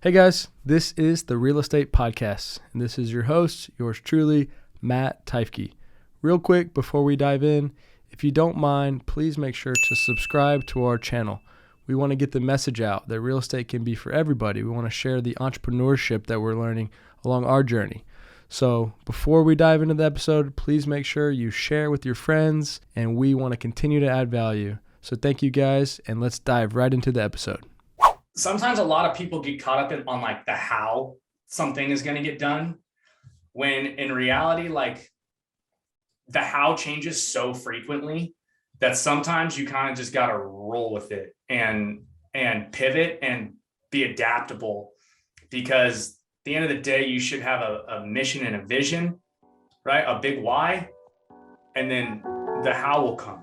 Hey guys, this is the Real Estate Podcast, and this is your host, yours truly, Matt Teifke. Real quick, before we dive in, if you don't mind, please make sure to subscribe to our channel. We want to get the message out that real estate can be for everybody. We want to share the entrepreneurship that we're learning along our journey. So before we dive into the episode, please make sure you share with your friends, and we want to continue to add value. So thank you guys, and let's dive right into the episode. Sometimes a lot of people get caught up on like the how something is going to get done, when in reality, like the how changes so frequently that sometimes you kind of just got to roll with it and pivot and be adaptable, because at the end of the day, you should have a mission and a vision, right? A big why, and then the how will come.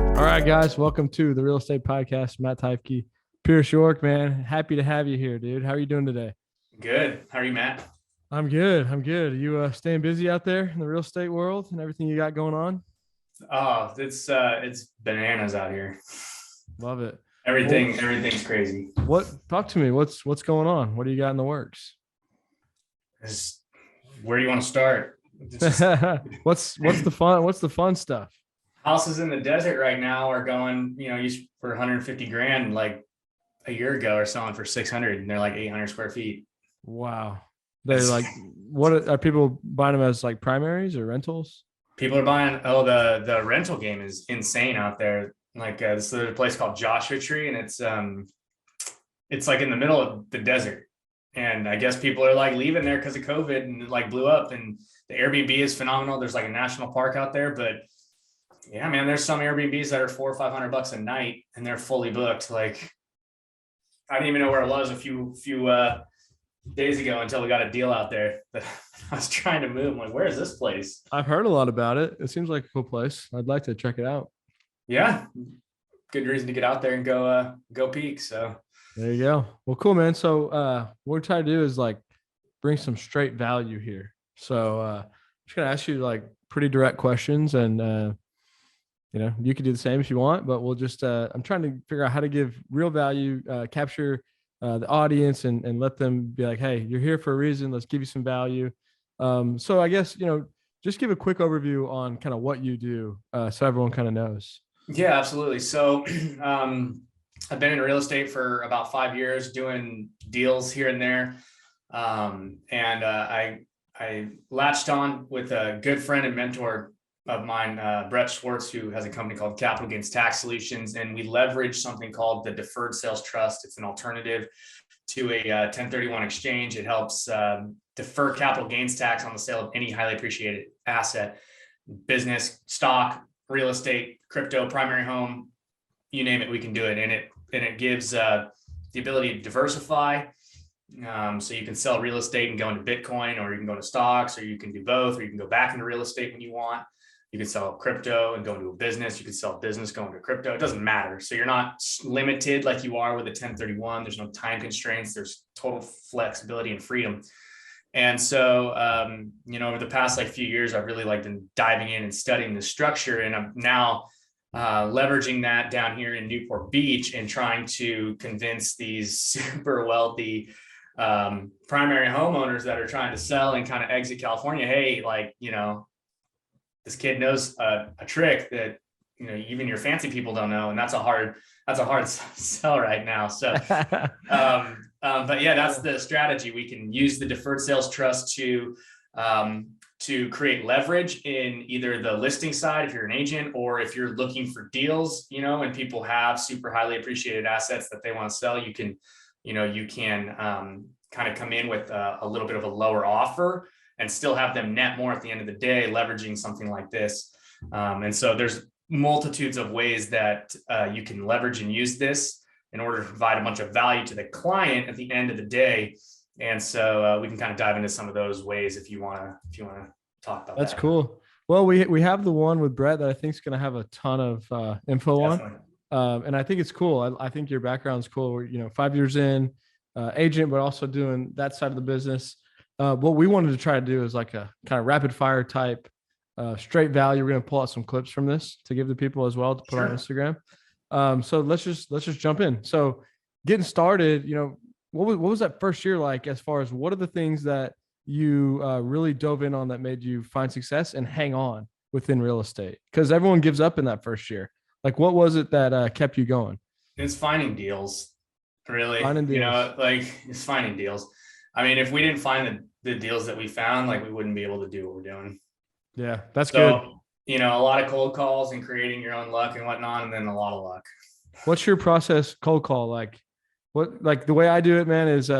All right, guys, welcome to the Real Estate Podcast. Matt Teifke, Pierceson York, man. Happy to have you here, dude. How are you doing today? Good. How are you, Matt? I'm good. Are you staying busy out there in the real estate world and everything you got going on? Oh, it's bananas out here. Love it. Everything's crazy. Talk to me. What's going on? What do you got in the works? Where do you want to start? What's the fun stuff? Houses in the desert right now are going, used for 150 grand like a year ago, are selling for 600, and they're like 800 square feet. Wow. They're like, what are people buying them as, like primaries or rentals? People are buying. Oh, the rental game is insane out there. Like there's a place called Joshua Tree, and it's like in the middle of the desert. And I guess people are like leaving there because of COVID, and it like blew up. And the Airbnb is phenomenal. There's like a national park out there, but yeah, man, there's some Airbnbs that are $400 or $500 a night, and they're fully booked. Like, I didn't even know where it was a few days ago until we got a deal out there. But I was trying to move. I'm like, where is this place? I've heard a lot about it. It seems like a cool place. I'd like to check it out. Yeah, good reason to get out there and go peek. So there you go. Well, cool, man. So what we're trying to do is like bring some straight value here. So I'm just gonna ask you like pretty direct questions, and you could do the same if you want, but we'll just, I'm trying to figure out how to give real value, capture the audience and let them be like, hey, you're here for a reason. Let's give you some value. So I guess, just give a quick overview on kind of what you do so everyone kind of knows. Yeah, absolutely. So I've been in real estate for about 5 years doing deals here and there. I latched on with a good friend and mentor of mine, Brett Schwartz, who has a company called Capital Gains Tax Solutions, and we leverage something called the deferred sales trust. It's an alternative to a 1031 exchange. It helps defer capital gains tax on the sale of any highly appreciated asset, business, stock, real estate, crypto, primary home, you name it, we can do it. And it gives the ability to diversify. So you can sell real estate and go into Bitcoin, or you can go to stocks, or you can do both, or you can go back into real estate when you want. You can sell crypto and go into a business. You can sell a business, go into crypto. It doesn't matter. So you're not limited like you are with a 1031. There's no time constraints. There's total flexibility and freedom. And so, over the past few years, I've really been diving in and studying the structure, and I'm now leveraging that down here in Newport Beach and trying to convince these super wealthy primary homeowners that are trying to sell and kind of exit California. Hey, this kid knows a trick that even your fancy people don't know, and that's a hard sell right now. So, but yeah, that's the strategy. We can use the deferred sales trust to create leverage in either the listing side if you're an agent, or if you're looking for deals, and people have super highly appreciated assets that they want to sell. You can kind of come in with a little bit of a lower offer and still have them net more at the end of the day, leveraging something like this. And so there's multitudes of ways that you can leverage and use this in order to provide a bunch of value to the client at the end of the day. And so we can kind of dive into some of those ways if you want to talk about that. That's cool. Well, we have the one with Brett that I think is going to have a ton of info Definitely. on. And I think it's cool. I think your background's cool. We're, 5 years in, agent, but also doing that side of the business. What we wanted to try to do is like a kind of rapid fire type straight value. We're going to pull out some clips from this to give the people as well to put on Instagram. So let's just jump in. So getting started, what was that first year like, as far as what are the things that you really dove in on that made you find success and hang on within real estate? Because everyone gives up in that first year. Like, what was it that kept you going? It's finding deals, really. Finding deals. It's finding deals. I mean, if we didn't find the deals that we found, like we wouldn't be able to do what we're doing. Yeah, that's good. A lot of cold calls and creating your own luck and whatnot, and then a lot of luck. What's your process cold call? Like the way I do it, man, is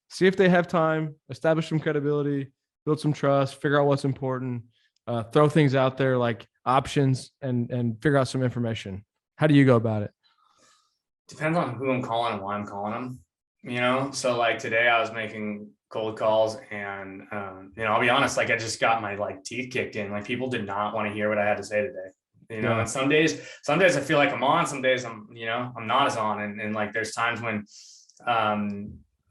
see if they have time, establish some credibility, build some trust, figure out what's important, throw things out there like options and figure out some information. How do you go about it? Depends on who I'm calling and why I'm calling them, so like today I was making cold calls and I'll be honest, like I just got my like teeth kicked in. Like people did not want to hear what I had to say today, Yeah. And some days I feel like I'm on, some days I'm not as on. And like there's times when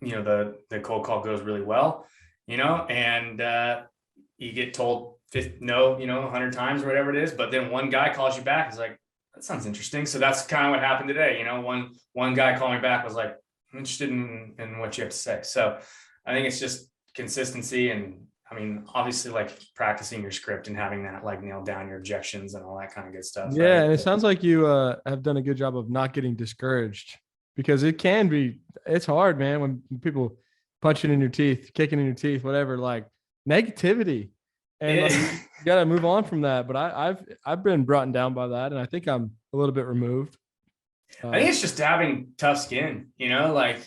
the cold call goes really well, and you get told no, 100 times or whatever it is, but then one guy calls you back, is like, that sounds interesting. So that's kind of what happened today. One guy called me back, was like, I'm interested in what you have to say. So I think it's just consistency. And I mean, obviously like practicing your script and having that like nailed down, your objections and all that kind of good stuff. Yeah. Right? And it sounds like you have done a good job of not getting discouraged, because it's hard, man, when people punching in your teeth, kicking in your teeth, whatever, like negativity. And like, you got to move on from that. But I've been brought down by that. And I think I'm a little bit removed. I think it's just having tough skin, like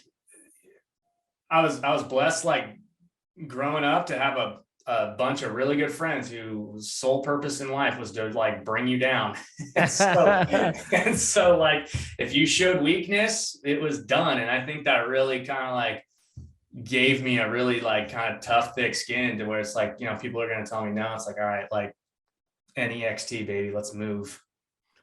I was blessed, like growing up, to have a bunch of really good friends whose sole purpose in life was to like bring you down. and so like, if you showed weakness, it was done. And I think that really kind of like gave me a really like kind of tough, thick skin, to where it's like, people are going to tell me no. It's like, all right, like NEXT baby, let's move.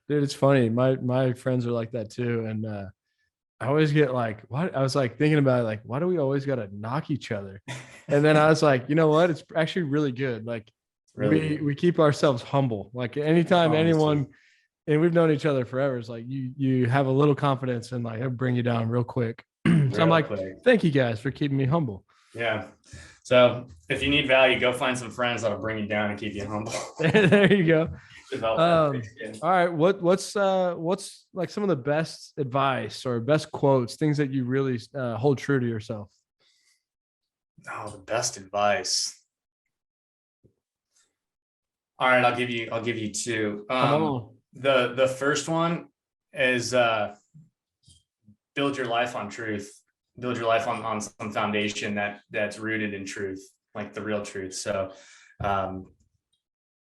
Dude, it's funny. My friends are like that too. And I always get like, what? I was like thinking about it, like, why do we always got to knock each other? And then I was like, you know what? It's actually really good. Like we keep ourselves humble. Like anytime anyone, and we've known each other forever, it's like you have a little confidence and like it'll bring you down real quick. So I'm like, thank you guys for keeping me humble. Yeah. So if you need value, go find some friends that'll bring you down and keep you humble. There you go. All right. What's like some of the best advice or best quotes, things that you really hold true to yourself? Oh, the best advice. All right. I'll give you two. The first one is build your life on truth. Build your life on some foundation that's rooted in truth, like the real truth. So, I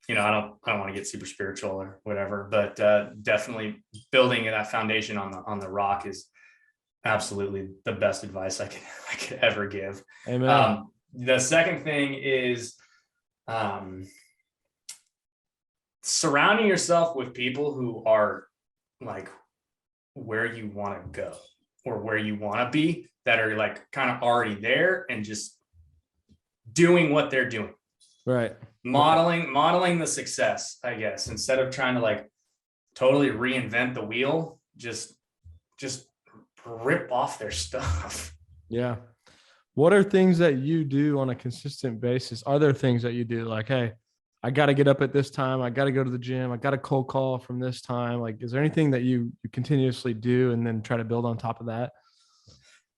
don't want to get super spiritual or whatever, but definitely building that foundation on the rock is absolutely the best advice I could ever give. Amen. The second thing is surrounding yourself with people who are like where you want to go or where you want to be, that are like kind of already there and just doing what they're doing. Right. Modeling the success, I guess, instead of trying to like totally reinvent the wheel, just rip off their stuff. Yeah. What are things that you do on a consistent basis? Are there things that you do like, hey, I got to get up at this time, I got to go to the gym, I got a cold call from this time? Like, is there anything that you continuously do and then try to build on top of that?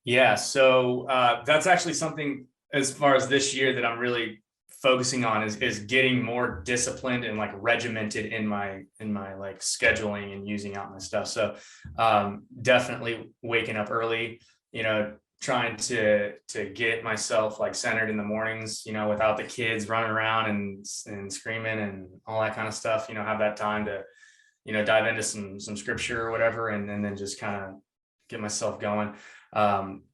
Yeah. So that's actually something, as far as this year, that I'm really focusing on is getting more disciplined and like regimented in my like scheduling and using out my stuff. So definitely waking up early, trying to get myself like centered in the mornings, without the kids running around and screaming and all that kind of stuff, have that time to, dive into some scripture or whatever, and then just kind of get myself going.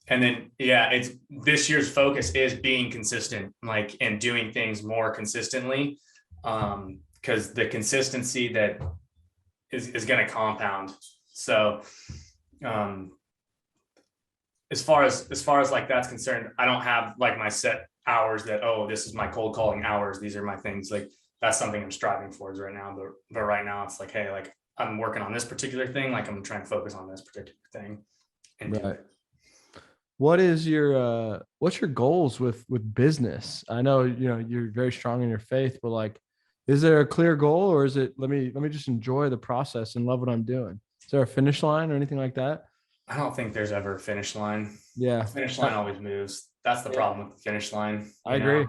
And then, it's this year's focus is being consistent, like, and doing things more consistently. Cause the consistency that is going to compound. So, as far as like that's concerned, I don't have like my set hours that, oh, this is my cold calling hours, these are my things. Like that's something I'm striving towards right now. But right now it's like, hey, like I'm working on this particular thing. Like I'm trying to focus on this particular thing and do Right. it. What is your what's your goals with business? I know, you're very strong in your faith, but like, is there a clear goal, or is it let me just enjoy the process and love what I'm doing? Is there a finish line or anything like that? I don't think there's ever a finish line. Yeah. The finish line always moves. That's the Yeah, problem with the finish line, I agree. Is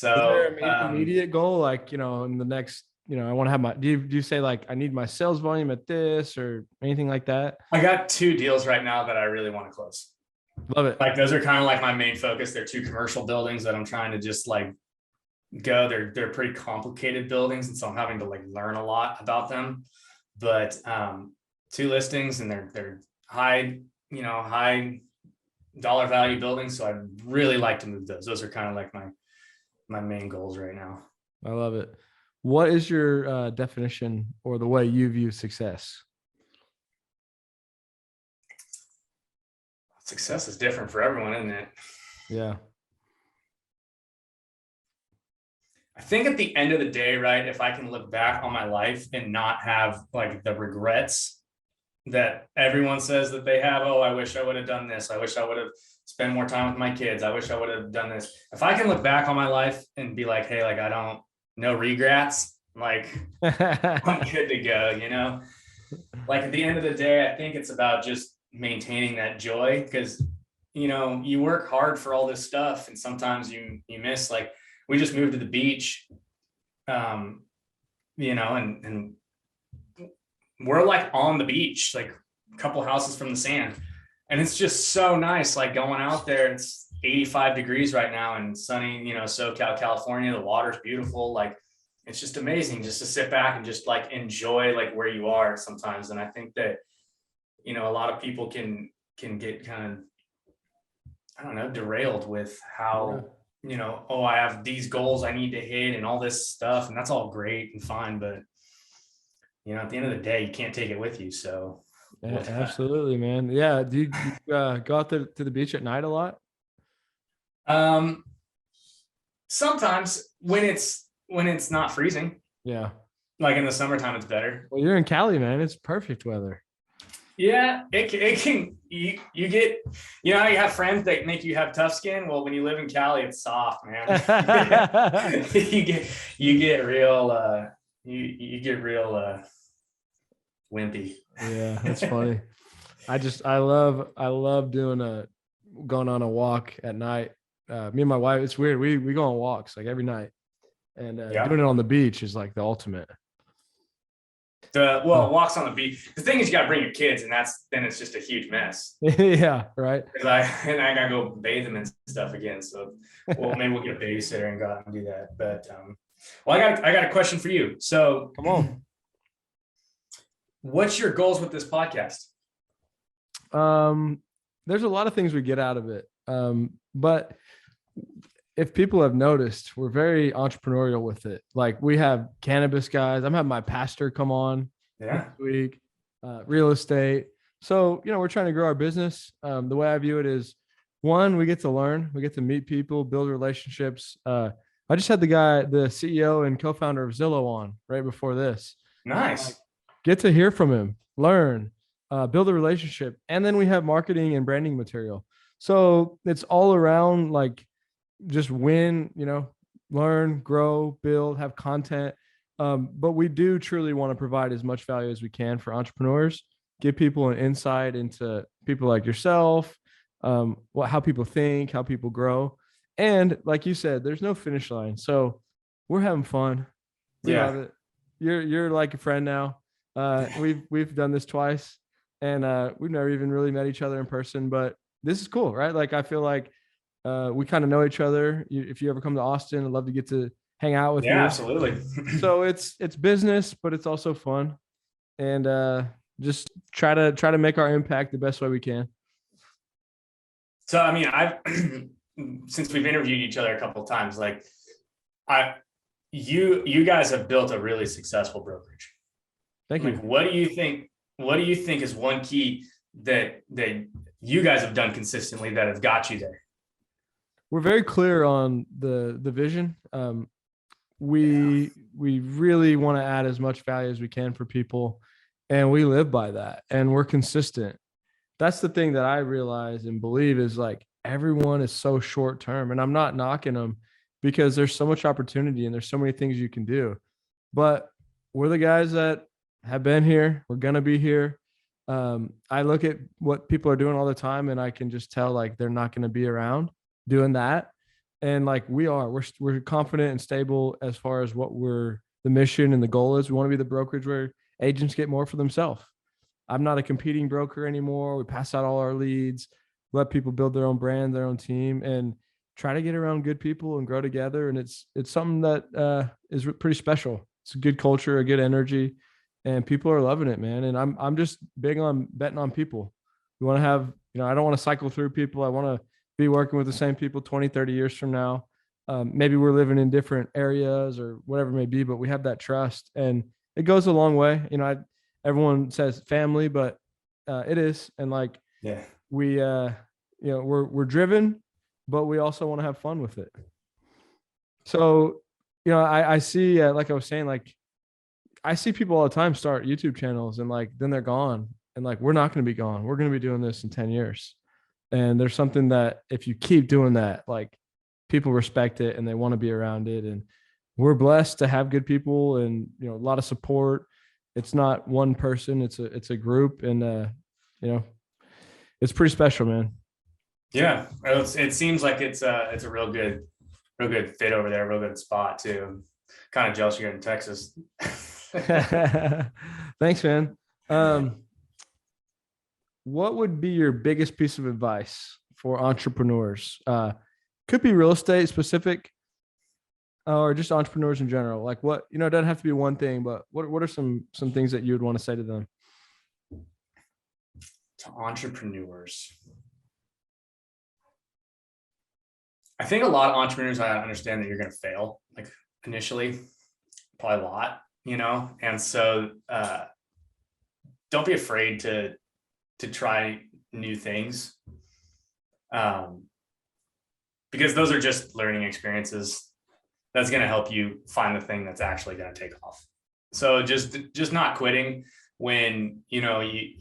there So, an immediate goal, like, in the next, I want to have do you say like, I need my sales volume at this or anything like that? I got 2 deals right now that I really want to close. Love it. Like those are kind of like my main focus. They're 2 commercial buildings that I'm trying to just like go. They're pretty complicated buildings, and so I'm having to like learn a lot about them. But 2 listings, and they're high dollar value buildings. So I'd really like to move those. Those are kind of like my main goals right now. I love it. What is your definition or the way you view success? Success is different for everyone, isn't it? Yeah. I think at the end of the day, right, if I can look back on my life and not have like the regrets that everyone says that they have, oh, I wish I would have done this. I wish I would have spent more time with my kids. I wish I would have done this. If I can look back on my life and be like, hey, like no regrets, like I'm good to go, Like at the end of the day, I think it's about just maintaining that joy, because you work hard for all this stuff, and sometimes you miss. Like we just moved to the beach, and we're like on the beach, like a couple houses from the sand, and it's just so nice, like going out there. It's 85 degrees right now and sunny, SoCal, California. The water's beautiful. Like it's just amazing just to sit back and just like enjoy like where you are sometimes. And I think that a lot of people can get kind of, I don't know, derailed with how, oh, I have these goals I need to hit and all this stuff. And that's all great and fine. But, at the end of the day, you can't take it with you. So. Yeah, absolutely, man. Yeah. Do you go out there to the beach at night a lot? Sometimes when it's not freezing. Yeah. Like in the summertime, it's better. Well, you're in Cali, man. It's perfect weather. Yeah, it can, you get, you have friends that make you have tough skin. Well, when you live in Cali, it's soft, man. you get real, you get real wimpy. Yeah, that's funny. I love going on a walk at night. Me and my wife, it's weird. We go on walks like every night, and doing it on the beach is like the ultimate. Walks on the beach. The thing is, you got to bring your kids, and then it's just a huge mess. Yeah, right. Because I gotta go bathe them and stuff again. So, maybe we'll get a babysitter and go out and do that. But I got a question for you. So, come on. What's your goals with this podcast? There's a lot of things we get out of it. But if people have noticed, we're very entrepreneurial with it. Like we have cannabis guys. I'm having my pastor come on next week, real estate. So, we're trying to grow our business. The way I view it is, one, we get to learn, we get to meet people, build relationships. I just had the CEO and co-founder of Zillow on right before this. Nice. Get to hear from him, learn, build a relationship. And then we have marketing and branding material. So it's all around like just win, learn, grow, build, have content. But we do truly want to provide as much value as we can for entrepreneurs, give people an insight into people like yourself, how people think, how people grow. And like you said, there's no finish line. So we're having fun. We love it. You're like a friend now. We've done this twice, and we've never even really met each other in person, but this is cool, right? Like I feel like we kind of know each other. If you ever come to Austin, I'd love to get to hang out with you. Yeah, absolutely. So it's business, but it's also fun, and just try to make our impact the best way we can. So I mean, I've since we've interviewed each other a couple of times, like you guys have built a really successful brokerage. Thank you. What do you think is one key that you guys have done consistently that have got you there? We're very clear on the vision. we really want to add as much value as we can for people, and we live by that, and we're consistent. That's the thing that I realize and believe is like everyone is so short term, and I'm not knocking them because there's so much opportunity and there's so many things you can do. But we're the guys that have been here. We're going to be here. I look at what people are doing all the time and I can just tell like they're not going to be around doing that. And like we're confident and stable as far as what the mission and the goal is. We want to be the brokerage where agents get more for themselves. I'm not a competing broker anymore. We pass out all our leads, let people build their own brand, their own team, and try to get around good people and grow together. And it's something that is pretty special. It's a good culture, a good energy, and people are loving it, man. And I'm just big on betting on people. We want to have, I don't want to cycle through people. I want to be working with the same people 20, 30 years from now. Maybe we're living in different areas or whatever it may be, but we have that trust and it goes a long way. Everyone says family, but it is. And like, yeah, we're driven, but we also want to have fun with it. So, I see, like I was saying, like I see people all the time start YouTube channels and like, then they're gone and like, we're not going to be gone. We're going to be doing this in 10 years. And there's something that if you keep doing that, like people respect it and they want to be around it. And we're blessed to have good people and, a lot of support. It's not one person, it's a group. And, it's pretty special, man. Yeah. It seems like it's a real good fit over there. Real good spot too. I'm kind of jealous you're in Texas. Thanks, man. What would be your biggest piece of advice for entrepreneurs? Could be real estate specific or just entrepreneurs in general. Like what, it doesn't have to be one thing, but what are some things that you would want to say to them? To entrepreneurs. I think a lot of entrepreneurs, I understand that you're going to fail, like initially, probably a lot, and so don't be afraid to try new things, because those are just learning experiences. That's going to help you find the thing that's actually going to take off. So just not quitting when you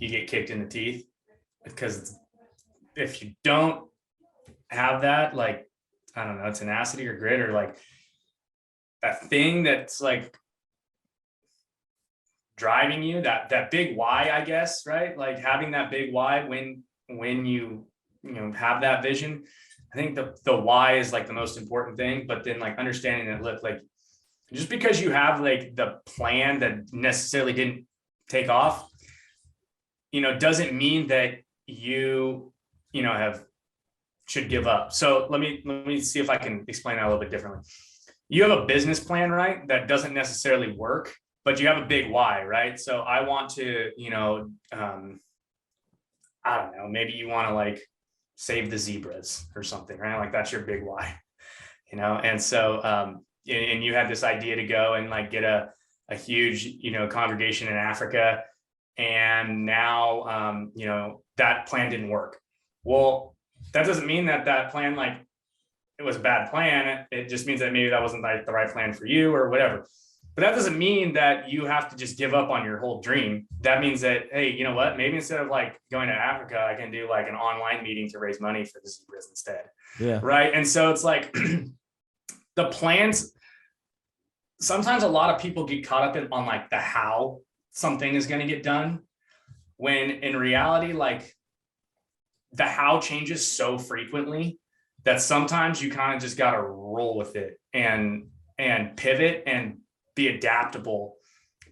get kicked in the teeth, because if you don't have that, like, I don't know, tenacity or grit or like that thing that's like driving you, that big why, I guess, right? Like having that big why when you have that vision. I think the why is like the most important thing, but then like understanding that, look, like just because you have like the plan that necessarily didn't take off, doesn't mean that you should give up. So let me see if I can explain that a little bit differently. You have a business plan, right? That doesn't necessarily work, but you have a big why, right? So I want to, I don't know, maybe you want to like save the zebras or something, right? Like that's your big why, And so, and you had this idea to go and like get a huge, congregation in Africa. And now, that plan didn't work. Well, that doesn't mean that plan, like it was a bad plan. It just means that maybe that wasn't like the right plan for you or whatever. But that doesn't mean that you have to just give up on your whole dream. That means that, hey, you know what? Maybe instead of like going to Africa, I can do like an online meeting to raise money for the zebras instead. Yeah. Right. And so it's like the plans. Sometimes a lot of people get caught up on like the how something is going to get done, when in reality, like the how changes so frequently that sometimes you kind of just got to roll with it and pivot and be adaptable,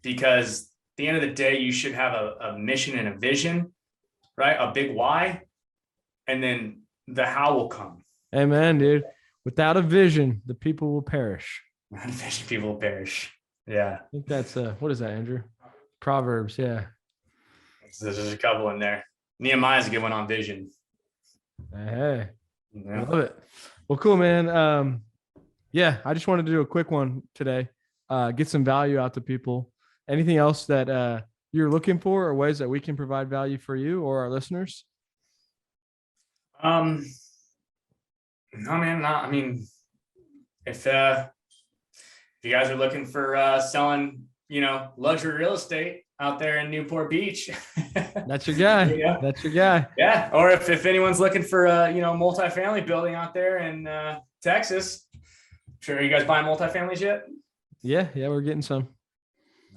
because at the end of the day, you should have a mission and a vision, right? A big why, and then the how will come. Amen, dude. Without a vision, the people will perish. Without a vision, people will perish. Yeah. I think that's what is that, Andrew? Proverbs. Yeah. There's a couple in there. Nehemiah's a good one on vision. Hey, I love it. Well, cool, man. Yeah, I just wanted to do a quick one today. Get some value out to people. Anything else that you're looking for, or ways that we can provide value for you or our listeners? No, man, not. I mean, if If you guys are looking for selling, luxury real estate out there in Newport Beach, That's your guy. Yeah. That's your guy. Yeah. Or if anyone's looking for multifamily building out there in Texas, sure. Are you guys buying multifamilies yet? Yeah, we're getting some.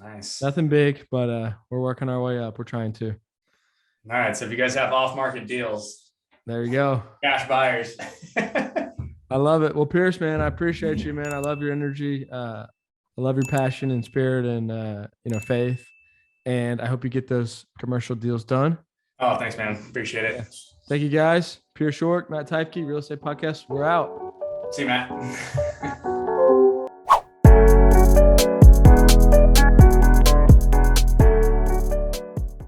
Nice. Nothing big, but we're working our way up. We're trying to. All right. So if you guys have off-market deals, there you go. Cash buyers. I love it. Well, Pierce, man, I appreciate you, man. I love your energy. I love your passion and spirit and faith. And I hope you get those commercial deals done. Oh, thanks, man. Appreciate it. Yeah. Thank you, guys. Pierceson York, Matt Teifke, Real Estate Podcast. We're out. See you, Matt.